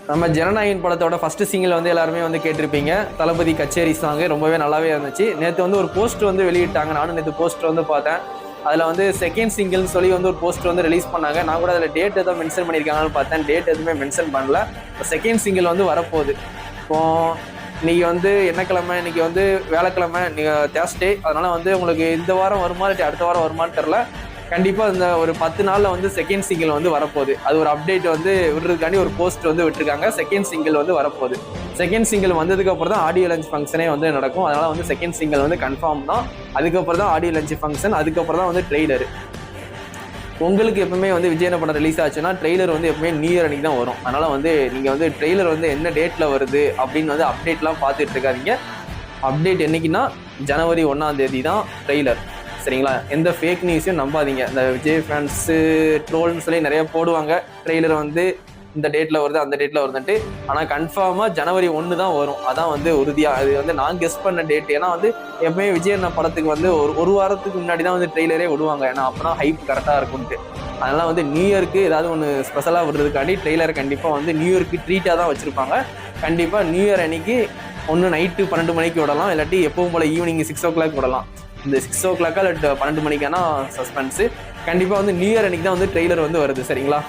நம்ம ஜனநாயகன் படத்தோட first single வந்து எல்லாருமே வந்து கேட்டிருப்பீங்க. தளபதி கச்சேரி சாங் ரொம்பவே நல்லாவே இருந்துச்சு. நேற்று வந்து ஒரு போஸ்ட் வந்து வெளியிட்டாங்க. நானும் நேற்று போஸ்டர் வந்து பார்த்தேன். அதில் வந்து செகண்ட் சிங்கிள்னு சொல்லி வந்து ஒரு போஸ்டர் வந்து ரிலீஸ் பண்ணாங்க. நான் கூட அதில் டேட் எதுவும் மென்ஷன் பண்ணியிருக்காங்கன்னு பார்த்தேன். டேட் எதுவுமே மென்ஷன் பண்ணல. இப்போ செகண்ட் சிங்கிள் வந்து வரப்போகுது. இப்போ இன்னைக்கு வந்து என்ன கிழமை, இன்னைக்கு வந்து வேலைக்கிழமை, நீங்கள் தேர்ஸ்டே. அதனால வந்து உங்களுக்கு இந்த வாரம் வருமா இல்லை அடுத்த வாரம் வருமானு தெரில. கண்டிப்பாக இந்த ஒரு 10 நாளில் வந்து செகண்ட் சிங்கிள் வந்து வரப்போகுது. அது ஒரு அப்டேட் வந்து விடுறதுக்காண்டி ஒரு போஸ்ட் வந்து விட்டுருக்காங்க. செகண்ட் சிங்கிள் வந்து வரப்போகுது. செகண்ட் சிங்கிள் வந்ததுக்கு அப்புறம் தான் ஆடியோ லஞ்ச் ஃபங்க்ஷனே வந்து நடக்கும். அதனால வந்து செகண்ட் சிங்கிள் வந்து கன்ஃபார்ம் தான். அதுக்கப்புறம் தான் ஆடியோ லஞ்ச் ஃபங்க்ஷன், அதுக்கப்புறம் தான் வந்து ட்ரெய்லரு. உங்களுக்கு எப்பவுமே வந்து விஜய் படம் ரிலீஸ் ஆச்சுன்னா ட்ரெய்லர் வந்து எப்பவுமே நியூ இயர் அன்னைக்கு தான் வரும். அதனால வந்து நீங்கள் வந்து ட்ரெய்லர் வந்து என்ன டேட்டில் வருது அப்படின்னு வந்து அப்டேட்லாம் பார்த்துட்டு இருக்காதீங்க. அப்டேட் என்னைக்குன்னா ஜனவரி 1ஆம் தேதி தான் ட்ரெய்லர். சரிங்களா? எந்த ஃபேக் நியூஸையும் நம்பாதீங்க. இந்த விஜய் ஃபேன்ஸு ட்ரோல்னு சொல்லி நிறைய போடுவாங்க. ட்ரெய்லர் வந்து இந்த டேட்டில் வருது அந்த டேட்டில் வருதுன்ட்டு. ஆனால் கன்ஃபார்மாக ஜனவரி 1 தான் வரும். அதான் வந்து உறுதியாக. அது வந்து நான் கெஸ் பண்ண டேட். ஏன்னா வந்து எப்பவுமே விஜய் படத்துக்கு வந்து ஒரு வாரத்துக்கு முன்னாடி தான் வந்து ட்ரெய்லரே விடுவாங்க. ஏன்னா அப்போ தான் ஹைப் கரெக்டாக இருக்கும்ட்டு. அதனால் வந்து நியூ இயருக்கு ஏதாவது ஒன்று ஸ்பெஷலாக விடுறதுக்காண்டி ட்ரெய்லரை கண்டிப்பாக வந்து நியூ இயருக்கு ட்ரீட்டாக தான் வச்சுருப்பாங்க. கண்டிப்பாக நியூ இயர் அன்னைக்கு ஒன்று நைட்டு 12 மணிக்கு விடலாம், இல்லாட்டி எப்பவும் போல் ஈவினிங் 6 o'clock விடலாம். இந்த 6 o'clock இல்லை 12 மணிக்கான சஸ்பென்ஸு. கண்டிப்பாக வந்து நியூ இயர் அன்னைக்கு தான் வந்து ட்ரெய்லர் வந்து வருது. சரிங்களா?